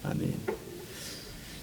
아멘.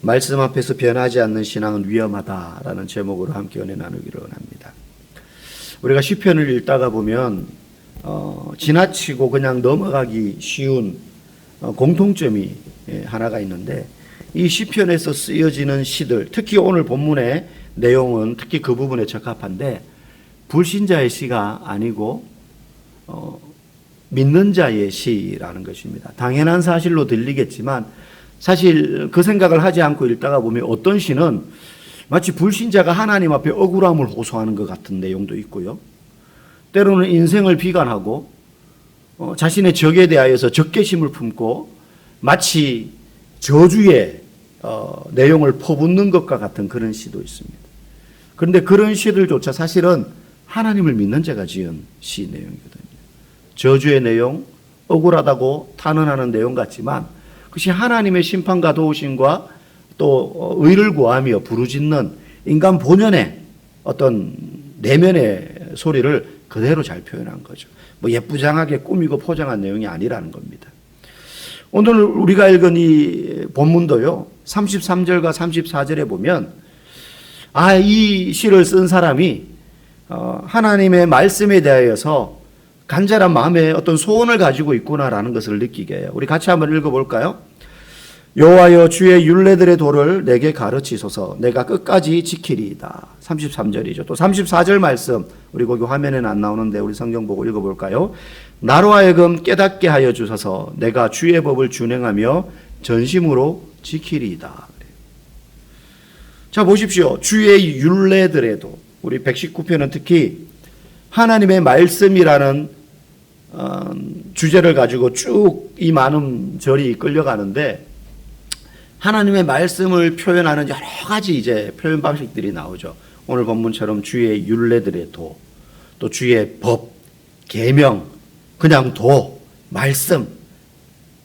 말씀 앞에서 변하지 않는 신앙은 위험하다라는 제목으로 함께 은혜 나누기를 원합니다. 우리가 시편을 읽다가 보면 지나치고 그냥 넘어가기 쉬운 공통점이 하나가 있는데, 이 시편에서 쓰여지는 시들, 특히 오늘 본문의 내용은 특히 그 부분에 적합한데, 불신자의 시가 아니고 믿는 자의 시라는 것입니다. 당연한 사실로 들리겠지만 사실 그 생각을 하지 않고 읽다가 보면 어떤 시는 마치 불신자가 하나님 앞에 억울함을 호소하는 것 같은 내용도 있고요. 때로는 인생을 비관하고 자신의 적에 대하여서 적개심을 품고 마치 저주의 내용을 퍼붓는 것과 같은 그런 시도 있습니다. 그런데 그런 시들조차 사실은 하나님을 믿는 자가 지은 시 내용이거든요. 저주의 내용, 억울하다고 탄원하는 내용 같지만 그것이 하나님의 심판과 도우심과 또 의를 구하며 부르짖는 인간 본연의 어떤 내면의 소리를 그대로 잘 표현한 거죠. 뭐 예쁘장하게 꾸미고 포장한 내용이 아니라는 겁니다. 오늘 우리가 읽은 이 본문도요, 33절과 34절에 보면 이 시를 쓴 사람이 하나님의 말씀에 대하여서 간절한 마음에 어떤 소원을 가지고 있구나라는 것을 느끼게 해요. 우리 같이 한번 읽어볼까요? 여호와여, 주의 율례들의 도를 내게 가르치소서. 내가 끝까지 지키리이다. 33절이죠. 또 34절 말씀, 우리 거기 화면에는 안 나오는데 우리 성경 보고 읽어볼까요? 나로 하여금 깨닫게 하여 주소서. 내가 주의 법을 준행하며 전심으로 지키리이다. 자, 보십시오. 주의 율례들에도, 우리 119편은 특히 하나님의 말씀이라는 주제를 가지고 쭉 이 많은 절이 끌려가는데, 하나님의 말씀을 표현하는 여러 가지 이제 표현 방식들이 나오죠. 오늘 본문처럼 주의 율례들의 도, 또 주의 법, 계명, 그냥 도, 말씀,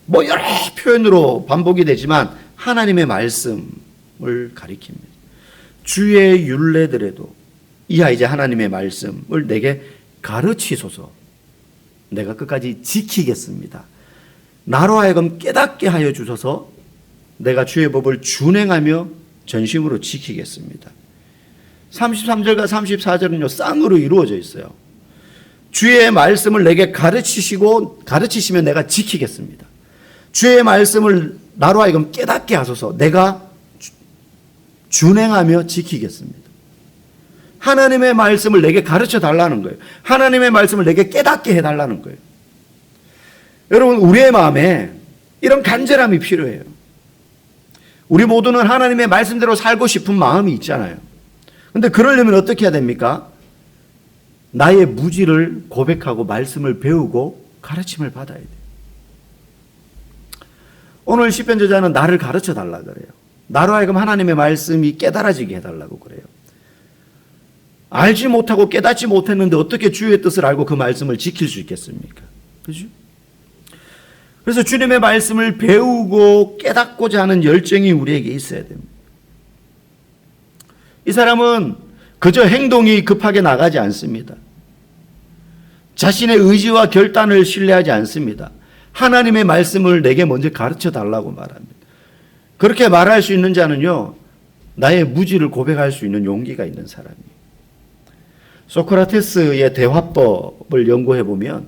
뭐 여러 표현으로 반복이 되지만 하나님의 말씀을 가리킵니다. 주의 율례들에도 이하 이제 하나님의 말씀을 내게 가르치소서. 내가 끝까지 지키겠습니다. 나로 하여금 깨닫게 하여 주소서. 내가 주의 법을 준행하며 전심으로 지키겠습니다. 33절과 34절은요, 쌍으로 이루어져 있어요. 주의 말씀을 내게 가르치시면 내가 지키겠습니다. 주의 말씀을 나로 하여금 깨닫게 하소서. 내가 준행하며 지키겠습니다. 하나님의 말씀을 내게 가르쳐 달라는 거예요. 하나님의 말씀을 내게 깨닫게 해달라는 거예요. 여러분, 우리의 마음에 이런 간절함이 필요해요. 우리 모두는 하나님의 말씀대로 살고 싶은 마음이 있잖아요. 그런데 그러려면 어떻게 해야 됩니까? 나의 무지를 고백하고 말씀을 배우고 가르침을 받아야 돼요. 오늘 시편 저자는 나를 가르쳐 달라 그래요. 나로 하여금 하나님의 말씀이 깨달아지게 해달라고 그래요. 알지 못하고 깨닫지 못했는데 어떻게 주의 뜻을 알고 그 말씀을 지킬 수 있겠습니까? 그죠? 그래서 주님의 말씀을 배우고 깨닫고자 하는 열정이 우리에게 있어야 됩니다. 이 사람은 그저 행동이 급하게 나가지 않습니다. 자신의 의지와 결단을 신뢰하지 않습니다. 하나님의 말씀을 내게 먼저 가르쳐 달라고 말합니다. 그렇게 말할 수 있는 자는요, 나의 무지를 고백할 수 있는 용기가 있는 사람이에요. 소크라테스의 대화법을 연구해 보면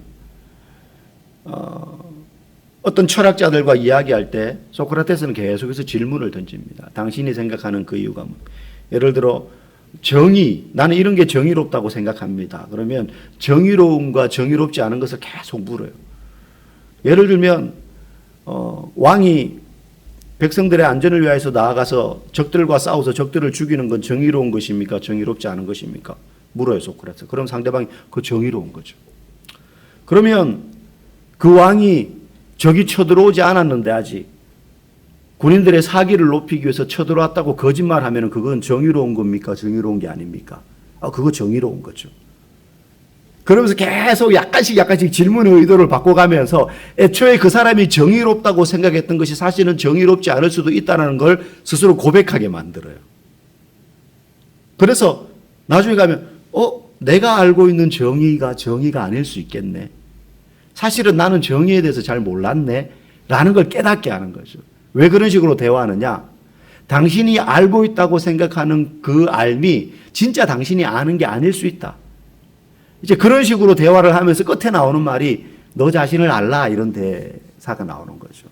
어떤 철학자들과 이야기할 때 소크라테스는 계속해서 질문을 던집니다. 당신이 생각하는 그 이유가 뭐? 예를 들어 정의, 나는 이런 게 정의롭다고 생각합니다. 그러면 정의로움과 정의롭지 않은 것을 계속 물어요. 예를 들면 왕이 백성들의 안전을 위해서 나아가서 적들과 싸워서 적들을 죽이는 건 정의로운 것입니까? 정의롭지 않은 것입니까? 물어요, 소크라테스. 그럼 상대방이 그 정의로운 거죠. 그러면 그 왕이 적이 쳐들어오지 않았는데 아직 군인들의 사기를 높이기 위해서 쳐들어왔다고 거짓말하면 그건 정의로운 겁니까? 정의로운 게 아닙니까? 그거 정의로운 거죠. 그러면서 계속 약간씩 질문의 의도를 바꿔가면서 애초에 그 사람이 정의롭다고 생각했던 것이 사실은 정의롭지 않을 수도 있다는 걸 스스로 고백하게 만들어요. 그래서 나중에 가면 내가 알고 있는 정의가 아닐 수 있겠네. 사실은 나는 정의에 대해서 잘 몰랐네 라는 걸 깨닫게 하는 거죠. 왜 그런 식으로 대화하느냐? 당신이 알고 있다고 생각하는 그 알미 진짜 당신이 아는 게 아닐 수 있다. 이제 그런 식으로 대화를 하면서 끝에 나오는 말이 너 자신을 알라 이런 대사가 나오는 거죠.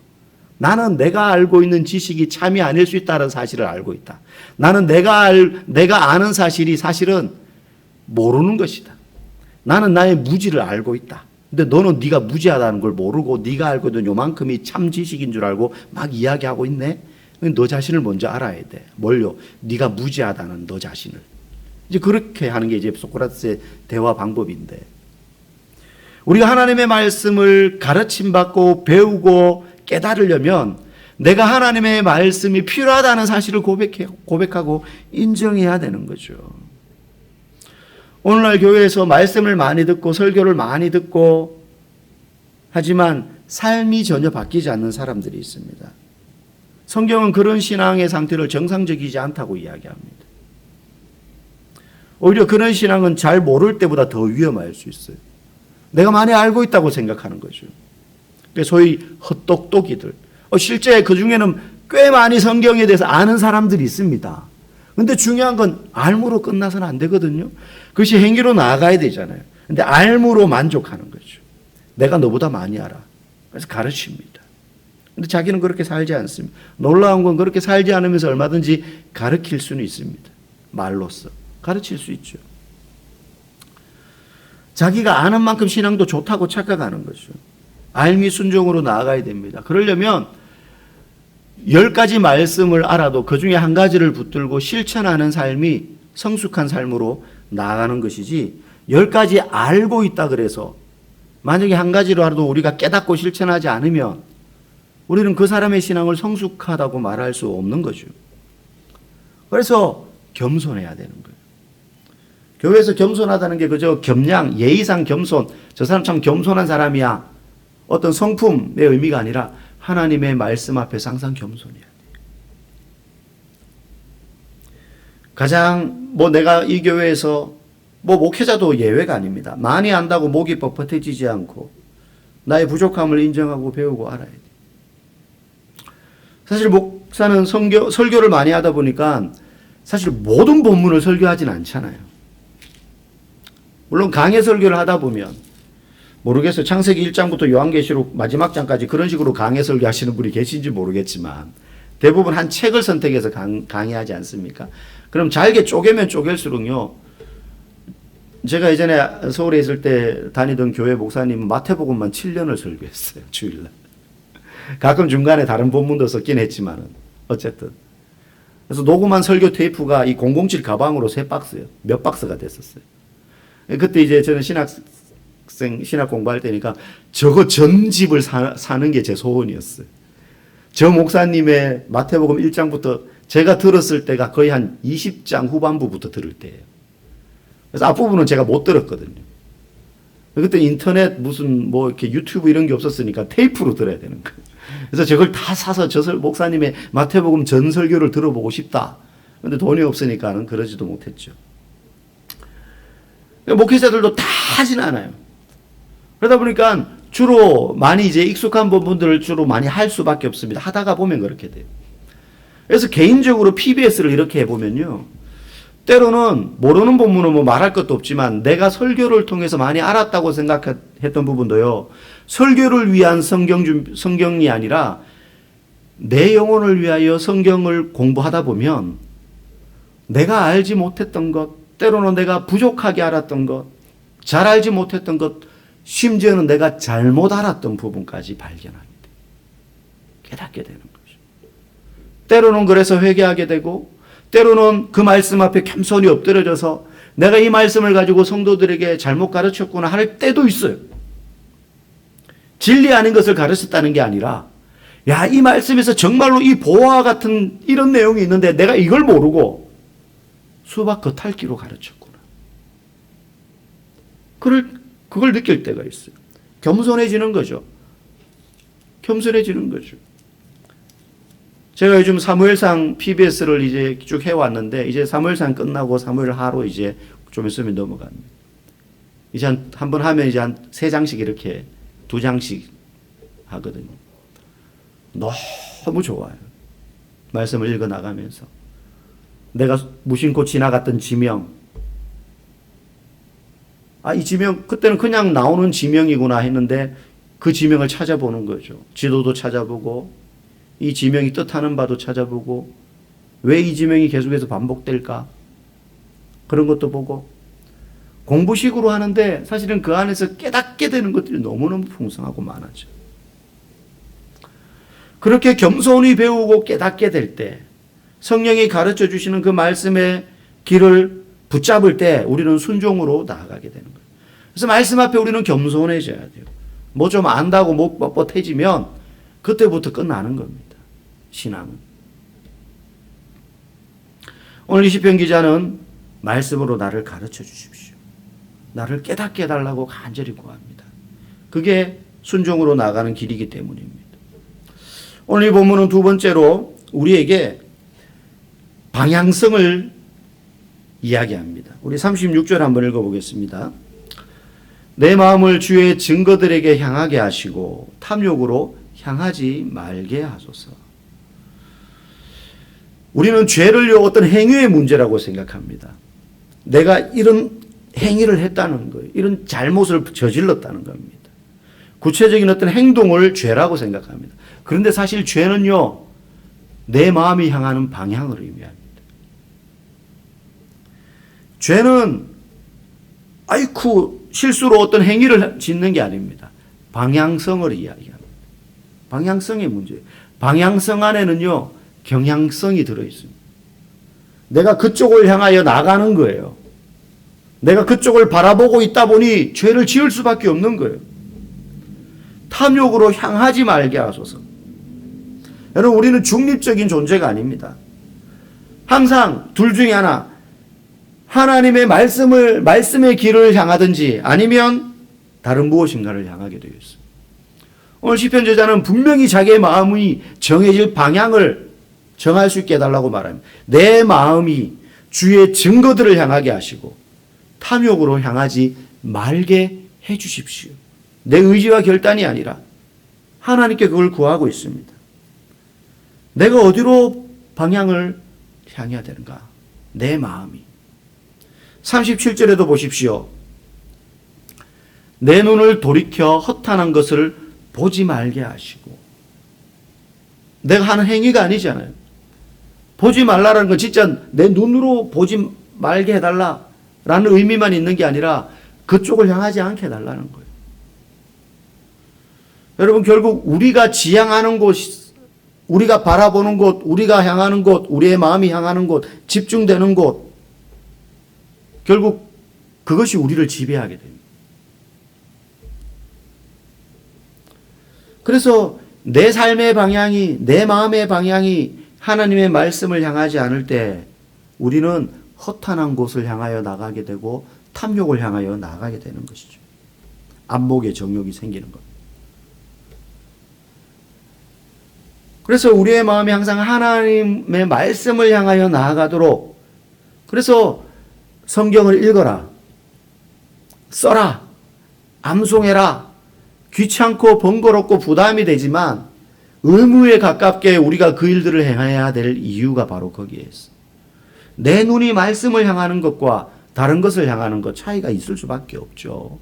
나는 내가 알고 있는 지식이 참이 아닐 수 있다는 사실을 알고 있다. 나는 내가 아는 사실이 사실은 모르는 것이다. 나는 나의 무지를 알고 있다. 근데 너는 네가 무지하다는 걸 모르고 네가 알고 있는 요만큼이 참 지식인 줄 알고 막 이야기하고 있네. 너 자신을 먼저 알아야 돼. 뭘요? 네가 무지하다는 너 자신을. 이제 그렇게 하는 게 이제 소크라테스의 대화 방법인데, 우리가 하나님의 말씀을 가르침받고 배우고 깨달으려면 내가 하나님의 말씀이 필요하다는 사실을 고백하고 인정해야 되는 거죠. 오늘날 교회에서 말씀을 많이 듣고 설교를 많이 듣고 하지만 삶이 전혀 바뀌지 않는 사람들이 있습니다. 성경은 그런 신앙의 상태를 정상적이지 않다고 이야기합니다. 오히려 그런 신앙은 잘 모를 때보다 더 위험할 수 있어요. 내가 많이 알고 있다고 생각하는 거죠. 소위 헛똑똑이들. 실제 그 중에는 꽤 많이 성경에 대해서 아는 사람들이 있습니다. 근데 중요한 건 알므로 끝나서는 안 되거든요. 그것이 행위로 나아가야 되잖아요. 근데 알므로 만족하는 거죠. 내가 너보다 많이 알아. 그래서 가르칩니다. 근데 자기는 그렇게 살지 않습니다. 놀라운 건 그렇게 살지 않으면서 얼마든지 가르칠 수는 있습니다. 말로써. 가르칠 수 있죠. 자기가 아는 만큼 신앙도 좋다고 착각하는 거죠. 알미 순종으로 나아가야 됩니다. 그러려면 10가지 말씀을 알아도 그 중에 한 가지를 붙들고 실천하는 삶이 성숙한 삶으로 나아가는 것이지, 10가지 알고 있다 그래서 만약에 한 가지로 알아도 우리가 깨닫고 실천하지 않으면 우리는 그 사람의 신앙을 성숙하다고 말할 수 없는 거죠. 그래서 겸손해야 되는 거예요. 교회에서 겸손하다는 게 그저 겸양, 예의상 겸손, 저 사람 참 겸손한 사람이야, 어떤 성품의 의미가 아니라 하나님의 말씀 앞에서 항상 겸손해야 돼요. 가장 내가 이 교회에서 목회자도 예외가 아닙니다. 많이 안다고 목이 뻣뻣해지지 않고 나의 부족함을 인정하고 배우고 알아야 돼요. 사실 목사는 설교를 많이 하다 보니까 사실 모든 본문을 설교하진 않잖아요. 물론 강해 설교를 하다 보면 모르겠어요. 창세기 1장부터 요한계시록 마지막 장까지 그런 식으로 강해 설교하시는 분이 계신지 모르겠지만 대부분 한 책을 선택해서 강의하지 않습니까? 그럼 잘게 쪼개면 쪼갤수록요. 제가 예전에 서울에 있을 때 다니던 교회 목사님은 마태복음만 7년을 설교했어요. 주일날. 가끔 중간에 다른 본문도 섞긴 했지만은 어쨌든. 그래서 녹음한 설교 테이프가 이 007 가방으로 3박스예요. 몇 박스가 됐었어요. 그때 이제 저는 신학 공부할 때니까 저거 전집을 사는 게 제 소원이었어요. 저 목사님의 마태복음 1장부터 제가 들었을 때가 거의 한 20장 후반부부터 들을 때예요. 그래서 앞부분은 제가 못 들었거든요. 그때 인터넷 무슨 이렇게 유튜브 이런 게 없었으니까 테이프로 들어야 되는 거예요. 그래서 저걸 다 사서 저 목사님의 마태복음 전 설교를 들어보고 싶다. 근데 돈이 없으니까는 그러지도 못했죠. 목회자들도 다 하진 않아요. 그러다 보니까 주로 많이 이제 익숙한 부분들을 주로 많이 할 수밖에 없습니다. 하다가 보면 그렇게 돼요. 그래서 개인적으로 PBS를 이렇게 해보면요. 때로는 모르는 본문은 말할 것도 없지만 내가 설교를 통해서 많이 알았다고 생각했던 부분도요. 설교를 위한 성경이 아니라 내 영혼을 위하여 성경을 공부하다 보면 내가 알지 못했던 것, 때로는 내가 부족하게 알았던 것, 잘 알지 못했던 것, 심지어는 내가 잘못 알았던 부분까지 발견합니다. 깨닫게 되는 거죠. 때로는 그래서 회개하게 되고, 때로는 그 말씀 앞에 겸손히 엎드려져서 내가 이 말씀을 가지고 성도들에게 잘못 가르쳤구나 할 때도 있어요. 진리 아닌 것을 가르쳤다는 게 아니라, 야, 이 말씀에서 정말로 이 보화와 같은 이런 내용이 있는데 내가 이걸 모르고 수박 겉핥기로 가르쳤구나. 그걸 느낄 때가 있어요. 겸손해지는 거죠. 겸손해지는 거죠. 제가 요즘 사무엘상 PBS를 이제 쭉 해왔는데, 이제 사무엘상 끝나고 사무엘하로 이제 좀 있으면 넘어갑니다. 이제 한 번 하면 이제 한 3장씩 이렇게 2장씩 하거든요. 너무 좋아요. 말씀을 읽어 나가면서 내가 무심코 지나갔던 지명, 이 지명 그때는 그냥 나오는 지명이구나 했는데 그 지명을 찾아보는 거죠. 지도도 찾아보고 이 지명이 뜻하는 바도 찾아보고 왜 이 지명이 계속해서 반복될까 그런 것도 보고 공부식으로 하는데 사실은 그 안에서 깨닫게 되는 것들이 너무너무 풍성하고 많아져. 그렇게 겸손히 배우고 깨닫게 될 때 성령이 가르쳐 주시는 그 말씀의 길을 붙잡을 때 우리는 순종으로 나아가게 되는 거예요. 그래서 말씀 앞에 우리는 겸손해져야 돼요. 뭐 좀 안다고 목 뻣뻣해지면 그때부터 끝나는 겁니다. 신앙은. 오늘 이 시편 기자는 말씀으로 나를 가르쳐 주십시오. 나를 깨닫게 해달라고 간절히 구합니다. 그게 순종으로 나가는 길이기 때문입니다. 오늘 이 본문은 두 번째로 우리에게 방향성을 이야기합니다. 우리 36절 한번 읽어보겠습니다. 내 마음을 주의 증거들에게 향하게 하시고 탐욕으로 향하지 말게 하소서. 우리는 죄를 어떤 행위의 문제라고 생각합니다. 내가 이런 행위를 했다는 거예요. 이런 잘못을 저질렀다는 겁니다. 구체적인 어떤 행동을 죄라고 생각합니다. 그런데 사실 죄는요, 내 마음이 향하는 방향을 의미합니다. 죄는 실수로 어떤 행위를 짓는 게 아닙니다. 방향성을 이야기합니다. 방향성의 문제예요. 방향성 안에는요, 경향성이 들어있습니다. 내가 그쪽을 향하여 나가는 거예요. 내가 그쪽을 바라보고 있다 보니 죄를 지을 수밖에 없는 거예요. 탐욕으로 향하지 말게 하소서. 여러분, 우리는 중립적인 존재가 아닙니다. 항상 둘 중에 하나, 하나님의 말씀의 길을 향하든지 아니면 다른 무엇인가를 향하게 되어 있습니다. 오늘 시편 저자는 분명히 자기의 마음이 정해질 방향을 정할 수 있게 해달라고 말합니다. 내 마음이 주의 증거들을 향하게 하시고 탐욕으로 향하지 말게 해 주십시오. 내 의지와 결단이 아니라 하나님께 그걸 구하고 있습니다. 내가 어디로 방향을 향해야 되는가? 내 마음이. 37절에도 보십시오. 내 눈을 돌이켜 허탄한 것을 보지 말게 하시고. 내가 하는 행위가 아니잖아요. 보지 말라는 건 진짜 내 눈으로 보지 말게 해달라라는 의미만 있는 게 아니라 그쪽을 향하지 않게 해달라는 거예요. 여러분, 결국 우리가 지향하는 곳, 우리가 바라보는 곳, 우리가 향하는 곳, 우리의 마음이 향하는 곳, 집중되는 곳, 결국 그것이 우리를 지배하게 됩니다. 그래서 내 삶의 방향이, 내 마음의 방향이 하나님의 말씀을 향하지 않을 때 우리는 허탄한 곳을 향하여 나가게 되고 탐욕을 향하여 나가게 되는 것이죠. 안목의 정욕이 생기는 것. 그래서 우리의 마음이 항상 하나님의 말씀을 향하여 나아가도록, 그래서 성경을 읽어라, 써라, 암송해라. 귀찮고 번거롭고 부담이 되지만 의무에 가깝게 우리가 그 일들을 행해야 될 이유가 바로 거기에 있어. 내 눈이 말씀을 향하는 것과 다른 것을 향하는 것 차이가 있을 수밖에 없죠.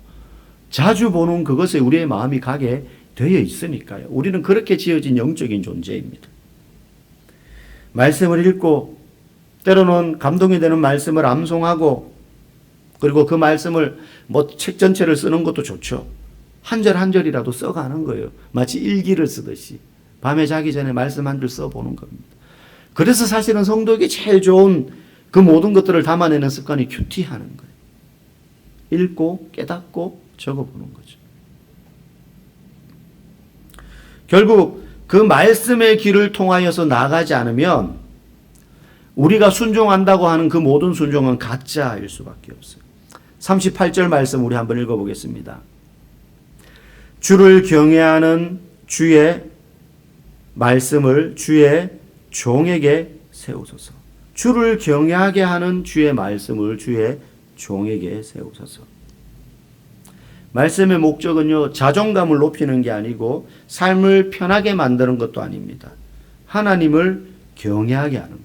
자주 보는 그것에 우리의 마음이 가게 되어 있으니까요. 우리는 그렇게 지어진 영적인 존재입니다. 말씀을 읽고 때로는 감동이 되는 말씀을 암송하고, 그리고 그 말씀을 책 전체를 쓰는 것도 좋죠. 한 절 한 절이라도 써가는 거예요. 마치 일기를 쓰듯이 밤에 자기 전에 말씀 한 줄 써보는 겁니다. 그래서 사실은 성도에게 제일 좋은 그 모든 것들을 담아내는 습관이 큐티하는 거예요. 읽고 깨닫고 적어보는 거죠. 결국 그 말씀의 길을 통하여서 나가지 않으면 우리가 순종한다고 하는 그 모든 순종은 가짜일 수밖에 없어요. 38절 말씀 우리 한번 읽어보겠습니다. 주를 경외하는 주의 말씀을 주의 종에게 세우소서. 주를 경외하게 하는 주의 말씀을 주의 종에게 세우소서. 말씀의 목적은요, 자존감을 높이는 게 아니고 삶을 편하게 만드는 것도 아닙니다. 하나님을 경외하게 하는 것.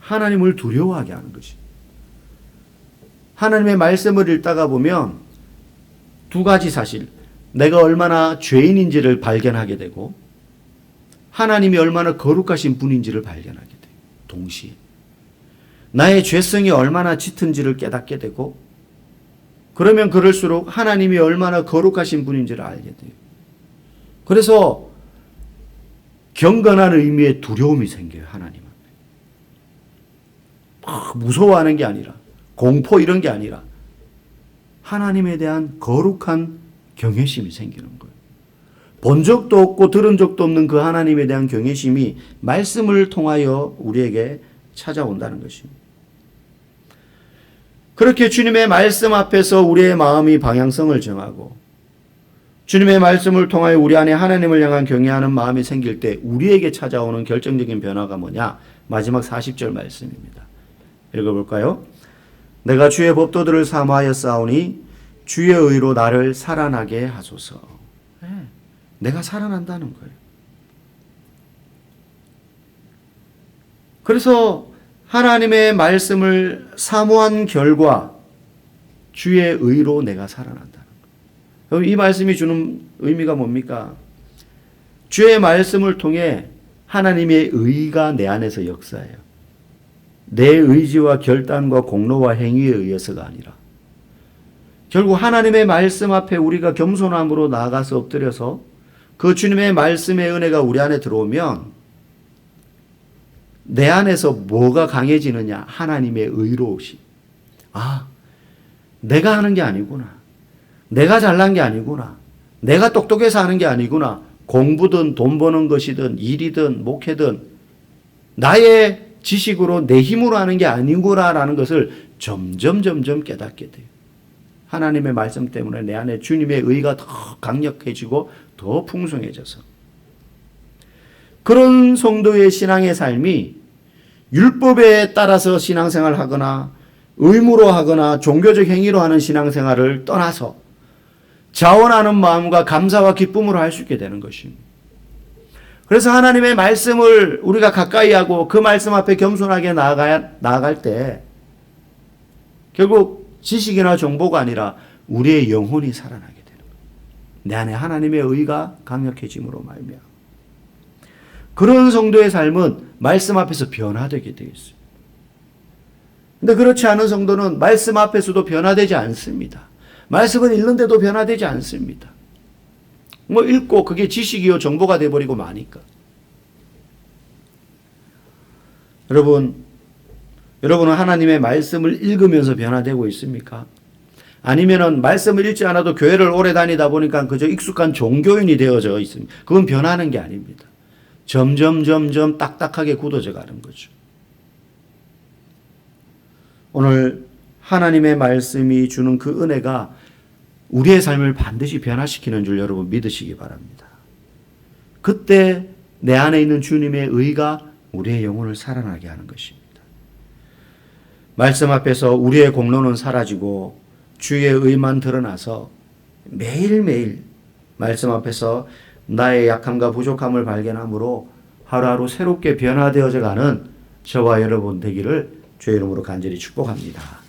하나님을 두려워하게 하는 것이. 하나님의 말씀을 읽다가 보면 두 가지 사실, 내가 얼마나 죄인인지를 발견하게 되고 하나님이 얼마나 거룩하신 분인지를 발견하게 돼요. 동시에 나의 죄성이 얼마나 짙은지를 깨닫게 되고, 그러면 그럴수록 하나님이 얼마나 거룩하신 분인지를 알게 돼요. 그래서 경건한 의미의 두려움이 생겨요. 하나님 앞에. 무서워하는 게 아니라, 공포 이런 게 아니라 하나님에 대한 거룩한 경외심이 생기는 거예요. 본 적도 없고 들은 적도 없는 그 하나님에 대한 경외심이 말씀을 통하여 우리에게 찾아온다는 것입니다. 그렇게 주님의 말씀 앞에서 우리의 마음이 방향성을 정하고 주님의 말씀을 통하여 우리 안에 하나님을 향한 경외하는 마음이 생길 때 우리에게 찾아오는 결정적인 변화가 뭐냐? 마지막 40절 말씀입니다. 읽어볼까요? 내가 주의 법도들을 사모하여 싸우니 주의 의로 나를 살아나게 하소서. 내가 살아난다는 거예요. 그래서 하나님의 말씀을 사모한 결과 주의 의로 내가 살아난다는 거예요. 이 말씀이 주는 의미가 뭡니까? 주의 말씀을 통해 하나님의 의가 내 안에서 역사해요. 내 의지와 결단과 공로와 행위에 의해서가 아니라 결국 하나님의 말씀 앞에 우리가 겸손함으로 나아가서 엎드려서 그 주님의 말씀의 은혜가 우리 안에 들어오면 내 안에서 뭐가 강해지느냐? 하나님의 의로우심. 내가 하는 게 아니구나. 내가 잘난 게 아니구나. 내가 똑똑해서 하는 게 아니구나. 공부든 돈 버는 것이든 일이든 목회든 나의 지식으로 내 힘으로 하는 게 아니구나라는 것을 점점 깨닫게 돼요. 하나님의 말씀 때문에 내 안에 주님의 의가 더 강력해지고 더 풍성해져서 그런 성도의 신앙의 삶이 율법에 따라서 신앙생활을 하거나 의무로 하거나 종교적 행위로 하는 신앙생활을 떠나서 자원하는 마음과 감사와 기쁨으로 할 수 있게 되는 것입니다. 그래서 하나님의 말씀을 우리가 가까이 하고 그 말씀 앞에 겸손하게 나아갈 때 결국 지식이나 정보가 아니라 우리의 영혼이 살아나게 되는 거예요. 내 안에 하나님의 의가 강력해짐으로 말미암아. 그런 성도의 삶은 말씀 앞에서 변화되게 되어 있습니다. 근데 그렇지 않은 성도는 말씀 앞에서도 변화되지 않습니다. 말씀을 읽는데도 변화되지 않습니다. 읽고 그게 지식이요 정보가 돼버리고 마니까. 여러분은 하나님의 말씀을 읽으면서 변화되고 있습니까? 아니면은 말씀을 읽지 않아도 교회를 오래 다니다 보니까 그저 익숙한 종교인이 되어져 있습니다. 그건 변하는 게 아닙니다. 점점 딱딱하게 굳어져 가는 거죠. 오늘 하나님의 말씀이 주는 그 은혜가 우리의 삶을 반드시 변화시키는 줄 여러분 믿으시기 바랍니다. 그때 내 안에 있는 주님의 의가 우리의 영혼을 살아나게 하는 것입니다. 말씀 앞에서 우리의 공로는 사라지고 주의 의만 드러나서 매일매일 말씀 앞에서 나의 약함과 부족함을 발견함으로 하루하루 새롭게 변화되어져 가는 저와 여러분 되기를 주의 이름으로 간절히 축복합니다.